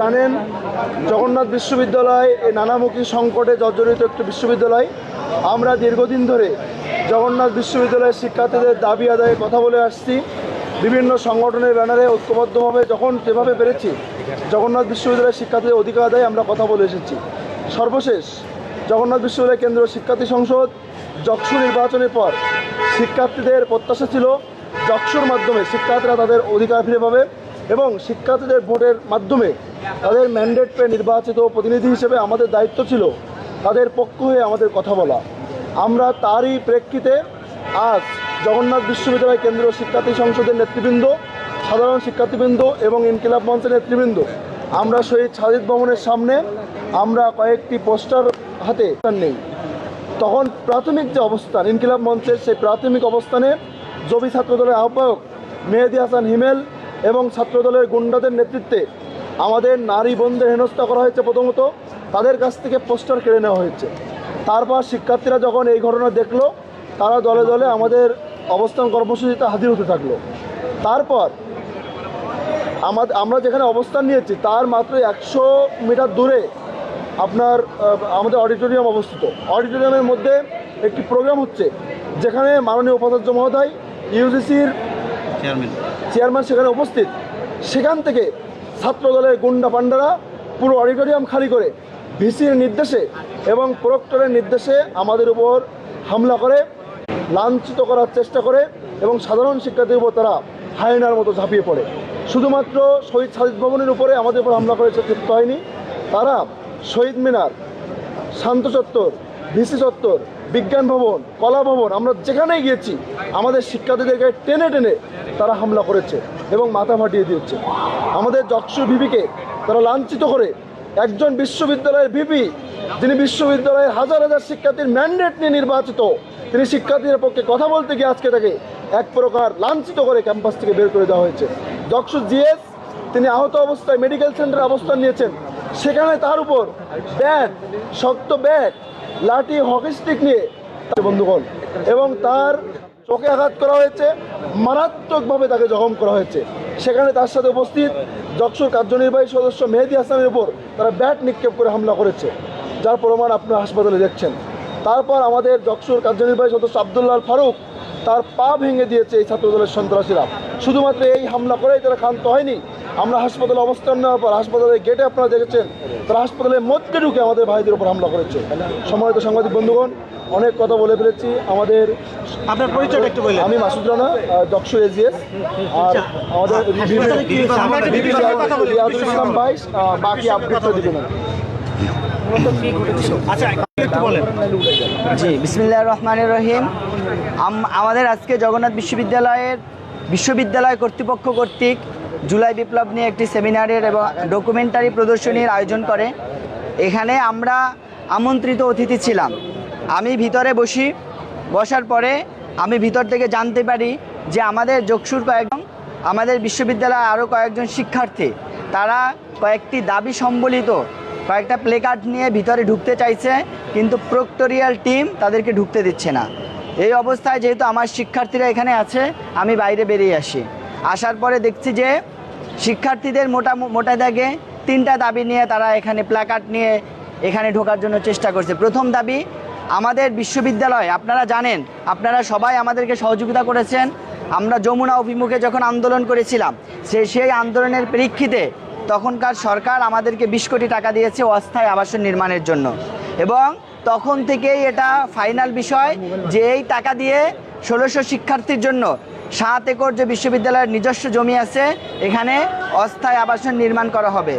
জানেন জগন্নাথ বিশ্ববিদ্যালয় এই নানামুখী সংকটে জর্জরিত একটি বিশ্ববিদ্যালয়। আমরা দীর্ঘদিন ধরে জগন্নাথ বিশ্ববিদ্যালয়ের শিক্ষার্থীদের দাবি আদায়ে কথা বলে আসছি। বিভিন্ন সংগঠনের ব্যানারে ঐক্যবদ্ধভাবে যখন যেভাবে পেরেছি জগন্নাথ বিশ্ববিদ্যালয়ের শিক্ষার্থীদের অধিকার আদায়ে আমরা কথা বলে এসেছি। সর্বশেষ জগন্নাথ বিশ্ববিদ্যালয় কেন্দ্রীয় শিক্ষার্থী সংসদ যকসু নির্বাচনের পর শিক্ষার্থীদের প্রত্যাশা ছিল যকসুর মাধ্যমে শিক্ষার্থীরা তাদের অধিকার ফিরে পাবে এবং শিক্ষার্থীদের ভোটের মাধ্যমে তাদের ম্যান্ডেট পেয়ে নির্বাচিত প্রতিনিধি হিসেবে আমাদের দায়িত্ব ছিল তাদের পক্ষ হয়ে আমাদের কথা বলা। আমরা তারই প্রেক্ষিতে আজ জগন্নাথ বিশ্ববিদ্যালয় কেন্দ্রীয় শিক্ষার্থী সংসদের নেতৃবৃন্দ, সাধারণ শিক্ষার্থীবৃন্দ এবং ইনকিলাব মঞ্চের নেতৃবৃন্দ আমরা শহীদ সাজিদ ভবনের সামনে আমরা কয়েকটি পোস্টার হাতে নেই। তখন প্রাথমিক যে অবস্থান ইনকিলাব মঞ্চের সেই প্রাথমিক অবস্থানে জবি ছাত্রদলের আহ্বায়ক মেহেদি হাসান হিমেল এবং ছাত্রদলের গুন্ডাদের নেতৃত্বে আমাদের নারী বোনদের হেনস্থা করা হয়েছে। প্রথমত তাদের কাছ থেকে পোস্টার কেড়ে নেওয়া হয়েছে। তারপর শিক্ষার্থীরা যখন এই ঘটনা দেখলো তারা দলে দলে আমাদের অবস্থান কর্মসূচিতে হাজির হতে থাকলো। তারপর আমরা যেখানে অবস্থান নিয়েছি তার মাত্র 100 মিটার দূরে আপনার আমাদের অডিটোরিয়াম অবস্থিত। অডিটোরিয়ামের মধ্যে একটি প্রোগ্রাম হচ্ছে যেখানে মাননীয় উপাচার্য মহোদয় ইউজিসির চেয়ারম্যান সেখানে উপস্থিত। সেখান থেকে ছাত্রদলের গুন্ডা পান্ডারা পুরো অডিটোরিয়াম খালি করে ভিসির নির্দেশে এবং প্রক্টরের নির্দেশে আমাদের উপর হামলা করে, লাঞ্ছিত করার চেষ্টা করে এবং সাধারণ শিক্ষার্থীর উপর তারা হায়নার মতো ঝাঁপিয়ে পড়ে। শুধুমাত্র শহীদ সাজিদ ভবনের উপরে আমাদের উপর হামলা করেছে তৃপ্ত হয়নি, তারা শহীদ মিনার, শান্ত চত্বর, ভিসি চত্বর, বিজ্ঞান ভবন, কলা ভবন, আমরা যেখানেই গিয়েছি আমাদের শিক্ষার্থীদেরকে টেনে টেনে তারা হামলা করেছে এবং মাথা ফাটিয়ে দিয়েছে। আমাদের যকসু ভিপিকে তারা লাঞ্ছিত করে একজন বিশ্ববিদ্যালয়ের ভিপি, যিনি বিশ্ববিদ্যালয়ের হাজার হাজার শিক্ষার্থীর ম্যান্ডেট নিয়ে নির্বাচিত, তিনি শিক্ষার্থীদের পক্ষে কথা বলতে গিয়ে আজকে তাকে এক প্রকার লাঞ্ছিত করে ক্যাম্পাস থেকে বের করে দেওয়া হয়েছে। যকসু জিএস তিনি আহত অবস্থায় মেডিকেল সেন্টারে অবস্থান নিয়েছেন, সেখানে তার উপর ব্যাট, শক্ত ব্যাট, লাঠি, হকি স্টিক নিয়ে বন্ধুগণ এবং তার চোখে আঘাত করা হয়েছে, মারাত্মকভাবে তাকে জখম করা হয়েছে। সেখানে তার সাথে উপস্থিত যকসুর কার্যনির্বাহী সদস্য মেহেদি হাসানের উপর তারা ব্যাট নিক্ষেপ করে হামলা করেছে, যার প্রমাণ আপনারা হাসপাতালে দেখছেন। তারপর আমাদের যকসুর কার্যনির্বাহী সদস্য আব্দুল্লাহ ফারুক তার পা ভেঙে দিয়েছে এই ছাত্রদলের সন্ত্রাসীরা। শুধুমাত্র এই হামলা করেই তারা ক্ষান্ত হয়নি। আমরা হাসপাতালে অবস্থান নেওয়ার পর হাসপাতালের গেটে আপনারা দেখেছেন তারা হাসপাতালের মধ্যে ঢুকে আমাদের ভাইদের উপর হামলা করেছে। সম্মানিত সাংবাদিক বন্ধুগণ, অনেক কথা বলে ফেলেছি। আপনার পরিচয়টা একটু বলুন। আমি মাসুদ রানা, যকসু এজিএস, আর আমাদের রিয়াদুল ইসলাম ভাই বাকি আপডেটটা দিবেন। জি, বিসমিল্লাহির রহমানির রহিম। আমাদের আজকে জগন্নাথ বিশ্ববিদ্যালয় কর্তৃপক্ষ কর্তৃক জুলাই বিপ্লব নিয়ে একটি সেমিনারের এবং ডকুমেন্টারি প্রদর্শনীর আয়োজন করে। এখানে আমরা আমন্ত্রিত অতিথি ছিলাম। আমি ভিতরে বসার পরে আমি ভিতর থেকে জানতে পারি যে আমাদের যকসুর আমাদের বিশ্ববিদ্যালয়ে আরও কয়েকজন শিক্ষার্থী তারা কয়েকটি দাবি সম্বলিত কয়েকটা প্লেকার্ড নিয়ে ভিতরে ঢুকতে চাইছে, কিন্তু প্রক্টোরিয়াল টিম তাদেরকে ঢুকতে দিচ্ছে না। এই অবস্থায় যেহেতু আমার শিক্ষার্থীরা এখানে আছে, আমি বাইরে বেরিয়ে আসার পরে দেখছি যে শিক্ষার্থীদের মোটা দাগে 3টা দাবি নিয়ে তারা এখানে প্ল্যাকার্ড নিয়ে এখানে ঢোকার জন্য চেষ্টা করছে। প্রথম দাবি, আমাদের বিশ্ববিদ্যালয়, আপনারা জানেন, আপনারা সবাই আমাদেরকে সহযোগিতা করেছেন। আমরা যমুনা অভিমুখে যখন আন্দোলন করেছিলাম সেই আন্দোলনের প্রেক্ষিতে তখনকার সরকার আমাদেরকে 20 কোটি টাকা দিয়েছে অস্থায়ী আবাসন নির্মাণের জন্য, এবং তখন থেকেই এটা ফাইনাল বিষয় যে এই টাকা দিয়ে 1600 শিক্ষার্থীর জন্য 7 একর যে বিশ্ববিদ্যালয়ের নিজস্ব জমি আছে এখানে অস্থায়ী আবাসন নির্মাণ করা হবে।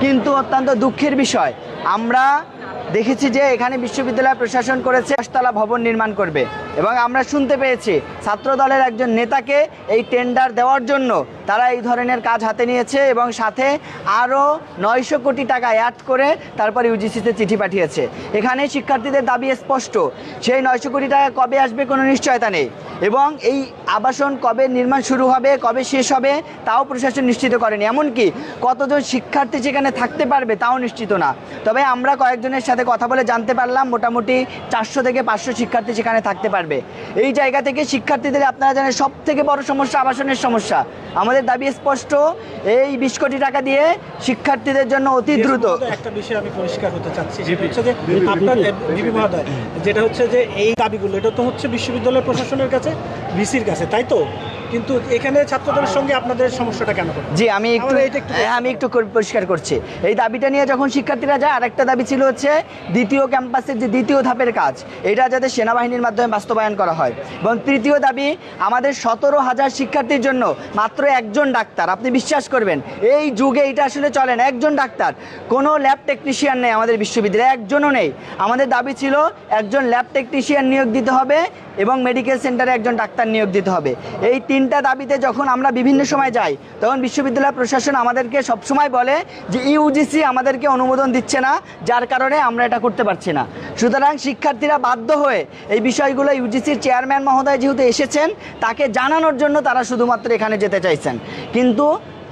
কিন্তু অত্যন্ত দুঃখের বিষয়, আমরা দেখেছি যে এখানে বিশ্ববিদ্যালয় প্রশাসন করেছে 10 তলা ভবন নির্মাণ করবে, এবং আমরা শুনতে পেয়েছি ছাত্রদলের একজন নেতাকে এই টেন্ডার দেওয়ার জন্য তারা এই ধরনের কাজ হাতে নিয়েছে এবং সাথে আরও 900 কোটি টাকা অ্যাড করে তারপর ইউজিসিতে চিঠি পাঠিয়েছে। এখানে শিক্ষার্থীদের দাবি স্পষ্ট, সেই 900 কোটি টাকা কবে আসবে কোনো নিশ্চয়তা নেই, এবং এই আবাসন কবে নির্মাণ শুরু হবে, কবে শেষ হবে তাও প্রশাসন নিশ্চিত করেনি। এমনকি কতজন শিক্ষার্থী সেখানে থাকতে পারবে তাও নিশ্চিত না। তবে আমরা কয়েকজনের সাথে কথা বলে জানতে পারলাম মোটামুটি 400 থেকে 500 শিক্ষার্থী সেখানে থাকতে পারবে। এই জায়গা থেকে শিক্ষার্থীদের আপনারা জানেন সব থেকে বড় সমস্যা আবাসনের সমস্যা। আমাদের দাবি স্পষ্ট, এই 20 কোটি টাকা দিয়ে শিক্ষার্থীদের জন্য অতি দ্রুত। একটা বিষয় আমি পরিষ্কার হতে চাচ্ছি, সেটা হচ্ছে যে আপনার ভিপি মহোদয়, যেটা হচ্ছে যে এই দাবিগুলো এটা তো হচ্ছে বিশ্ববিদ্যালয় প্রশাসনের কাছে, ভিসির কাছে, তাই তো? কিন্তু এখানে ছাত্রদের সঙ্গে আপনাদের সমস্যাটা কেন? জি, আমি একটু পরিষ্কার করছি। এই দাবিটা নিয়ে যখন শিক্ষার্থীরা যায়, আরেকটা দাবি ছিল হচ্ছে দ্বিতীয় ক্যাম্পাসের যে দ্বিতীয় ধাপের কাজ, এটা যাতে সেনাবাহিনীর মাধ্যমে বাস্তবায়ন করা হয়। এবং তৃতীয় দাবি, আমাদের 17,000 শিক্ষার্থীর জন্য মাত্র একজন ডাক্তার। আপনি বিশ্বাস করবেন এই যুগে এটা আসলে চলে না, একজন ডাক্তার। কোনো ল্যাব টেকনিশিয়ান নেই আমাদের বিশ্ববিদ্যালয়ে, একজনও নেই। আমাদের দাবি ছিল একজন ল্যাব টেকনিশিয়ান নিয়োগ দিতে হবে এবং মেডিকেল সেন্টারে একজন ডাক্তার নিয়োগ দিতে হবে। এই তিনটা দাবিতে যখন আমরা বিভিন্ন সময় যাই, তখন বিশ্ববিদ্যালয় প্রশাসন আমাদেরকে সবসময় বলে যে ইউজিসি আমাদেরকে অনুমোদন দিচ্ছে না, যার কারণে আমরা এটা করতে পারছি না। সুতরাং শিক্ষার্থীরা বাধ্য হয়ে এই বিষয়গুলো ইউজিসির চেয়ারম্যান মহোদয় যেহেতু এসেছেন, তাকে জানানোর জন্য তারা শুধুমাত্র এখানে যেতে চাইছেন। কিন্তু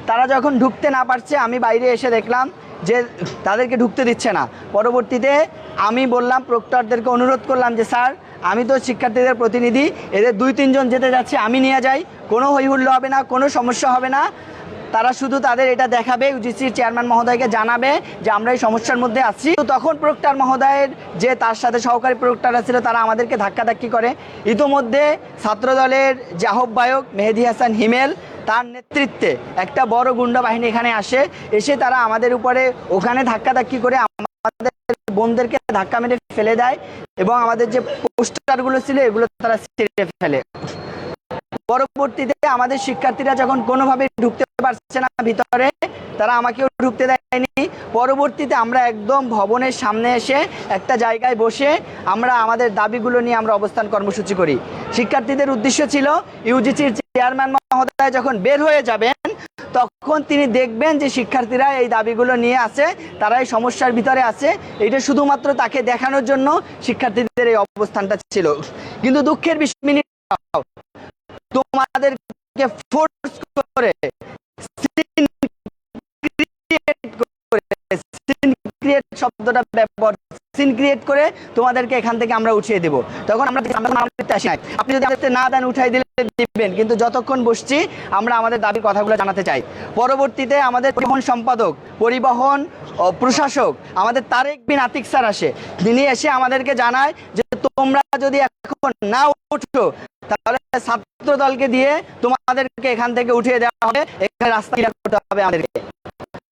তারা যখন ঢুকতে না পারছে, আমি বাইরে এসে দেখলাম যে তাদেরকে ঢুকতে দিচ্ছে না। পরবর্তীতে আমি বললাম, প্রক্টরদেরকে অনুরোধ করলাম যে স্যার, আমি তো শিক্ষার্থীদের প্রতিনিধি, এদের 2-3 জন যেতে যাচ্ছে, আমি নিয়ে যাই, কোনো হইহুল্লো হবে না, কোনো সমস্যা হবে না। তারা শুধু তাদের এটা দেখাবে, ইউজিসির চেয়ারম্যান মহোদয়কে জানাবে যে আমরা এই সমস্যার মধ্যে আছি। তো তখন প্রক্টর মহোদয়ের যে তার সাথে সহকারী প্রক্টররা ছিল, তারা আমাদেরকে ধাক্কাধাক্কি করে। ইতোমধ্যে ছাত্রদলের যে আহ্বায়ক মেহেদী হাসান হিমেল, তার নেতৃত্বে একটা বড় গুন্ডা বাহিনী এখানে আসে। এসে তারা আমাদের উপরে ওখানে ধাক্কাধাক্কি করে আমাদের বোনদেরকে ধাক্কা মেরে ফেলে দেয় এবং আমাদের যে পোস্টারগুলো ছিল এগুলো তারা ছিঁড়ে ফেলে। পরবর্তীতে আমাদের শিক্ষার্থীরা যখন কোনোভাবে ঢুকতে পারছে না ভিতরে, তারা আমাকেও ঢুকতে দেয়নি। পরবর্তীতে আমরা একদম ভবনের সামনে এসে একটা জায়গায় বসে আমরা আমাদের দাবিগুলো নিয়ে আমরা অবস্থান কর্মসূচি করি। শিক্ষার্থীদের উদ্দেশ্য ছিল ইউজিসির চেয়ারম্যান মহোদয় যখন বের হয়ে যাবেন, তখন তিনি দেখবেন যে শিক্ষার্থীরা এই দাবিগুলো নিয়ে আছে, তারা এই সমস্যার ভিতরে আছে। এটা শুধুমাত্র তাকে দেখানোর জন্য শিক্ষার্থীদের এই অবস্থানটা ছিল। কিন্তু দুঃখের বিষয়, তোমাদেরকে ফোর্স করে শব্দটা ব্যবহার, সিন ক্রিয়েট করে তোমাদেরকে এখান থেকে আমরা উঠিয়ে দেব। তখন আমরা আসি নাই, আপনি যদি আমাদের না দেন উঠাই দিলে দিবেন, কিন্তু যতক্ষণ বসছি আমরা আমাদের দাবির কথাগুলো জানাতে চাই। পরবর্তীতে আমাদের পরিবহন সম্পাদক, পরিবহন প্রশাসক আমাদের তারেক বিন আতিক স্যার আসে। তিনি এসে আমাদেরকে জানায় যে তোমরা যদি এখন না উঠো, তাহলে ছাত্র দলকে দিয়ে তোমাদেরকে এখান থেকে উঠিয়ে দেওয়া হবে, এখানে রাস্তা ক্লিয়ার করতে হবে আমাদেরকে।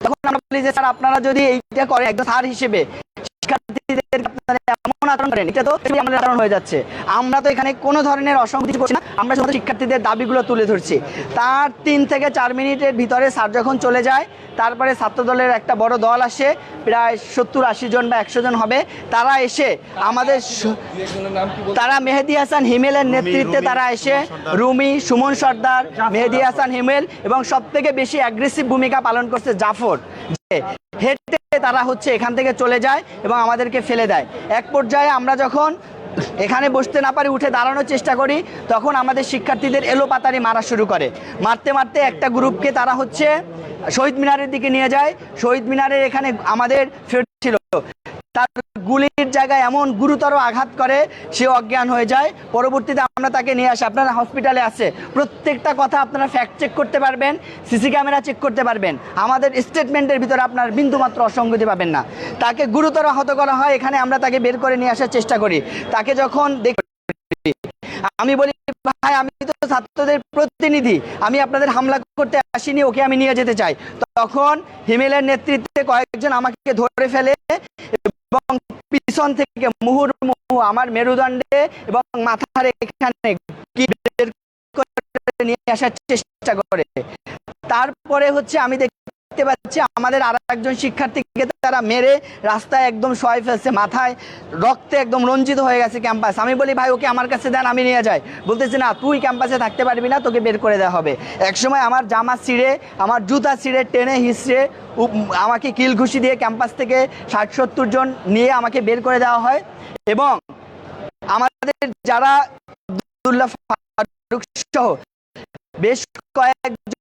তখন আমরা বলি যে স্যার, আপনারা যদি এইটা করেন একজন স্যার হিসেবে, শিক্ষার্থীদের আপনারা এমন আচরণ করেন, এটা তো আমাদের আচরণ হয়ে যাচ্ছে। আমরা তো এখানে কোনো ধরনের অসংগতি করছি না, আমরা শুধু শিক্ষার্থীদের দাবিগুলো তুলে ধরছি। তার 3 থেকে 4 মিনিটের ভিতরে স্যার যখন চলে যায়, তারপরে ছাত্রদলের একটা বড় দল আসে, প্রায় 70-80 জন বা 100 জন হবে। তারা এসে আমাদের, তারা মেহেদী হাসান হিমেলের নেতৃত্বে তারা এসে, রুমি, সুমন সর্দার, মেহেদী হাসান হিমেল এবং সব থেকে বেশি অ্যাগ্রেসিভ ভূমিকা পালন করছে জাফর, হেঁটে তারা হচ্ছে এখান থেকে চলে যায় এবং আমাদেরকে ফেলে দেয়। এক পর্যায়ে আমরা যখন এখানে বসতে না পারি, উঠে দাঁড়ানোর চেষ্টা করি, তখন আমাদের শিক্ষার্থীদের এলোপাতাড়ি মারা শুরু করে। মারতে মারতে একটা গ্রুপকে তারা হচ্ছে শহীদ মিনারের দিকে নিয়ে যায়। শহীদ মিনারের এখানে আমাদের ফ্রেন্ড ছিল, তার গুলির জায়গায় এমন গুরুতর আঘাত করে সে অজ্ঞান হয়ে যায়। পরবর্তীতে আমরা তাকে নিয়ে আসি, আপনারা হসপিটালে আছে, প্রত্যেকটা কথা আপনারা ফ্যাক্ট চেক করতে পারবেন, সিসি ক্যামেরা চেক করতে পারবেন। আমাদের স্টেটমেন্টের ভিতরে আপনার বিন্দুমাত্র অসঙ্গতি পাবেন না। তাকে গুরুতর আহত করা হয়, এখানে আমরা তাকে বের করে নিয়ে আসার চেষ্টা করি। তাকে যখন দেখি, আমি বলি ভাই, আমি তো ছাত্রদের প্রতিনিধি, আমি আপনাদের হামলা করতে আসিনি, ওকে আমি নিয়ে যেতে চাই। তখন হিমেলের নেতৃত্বে কয়েকজন আমাকে ধরে ফেলে এবং পিছন থেকে মুহুর্মুহু আমার মেরুদণ্ডে এবং মাথার এখানে নিয়ে আসার চেষ্টা করে। তারপরে হচ্ছে আমি দেখতে পাচ্ছি আমাদের আর একজন শিক্ষার্থীকে তারা মেরে রাস্তায় একদম শোয়াই ফেলছে, মাথায় রক্তে একদম রঞ্জিত হয়ে গেছে ক্যাম্পাস। আমি বলি ভাই, ওকে আমার কাছে দেন, আমি নিয়ে যাই। বলতেছে না, তুই ক্যাম্পাসে থাকতে পারবি না, তোকে বের করে দেওয়া হবে। একসময় আমার জামা ছিঁড়ে, আমার জুতা ছিঁড়ে, টেনে হিসড়ে আমাকে কিল ঘুষি দিয়ে ক্যাম্পাস থেকে 60-70 জন নিয়ে আমাকে বের করে দেওয়া হয়। এবং আমাদের যারা সহ বেশ কয়েকজন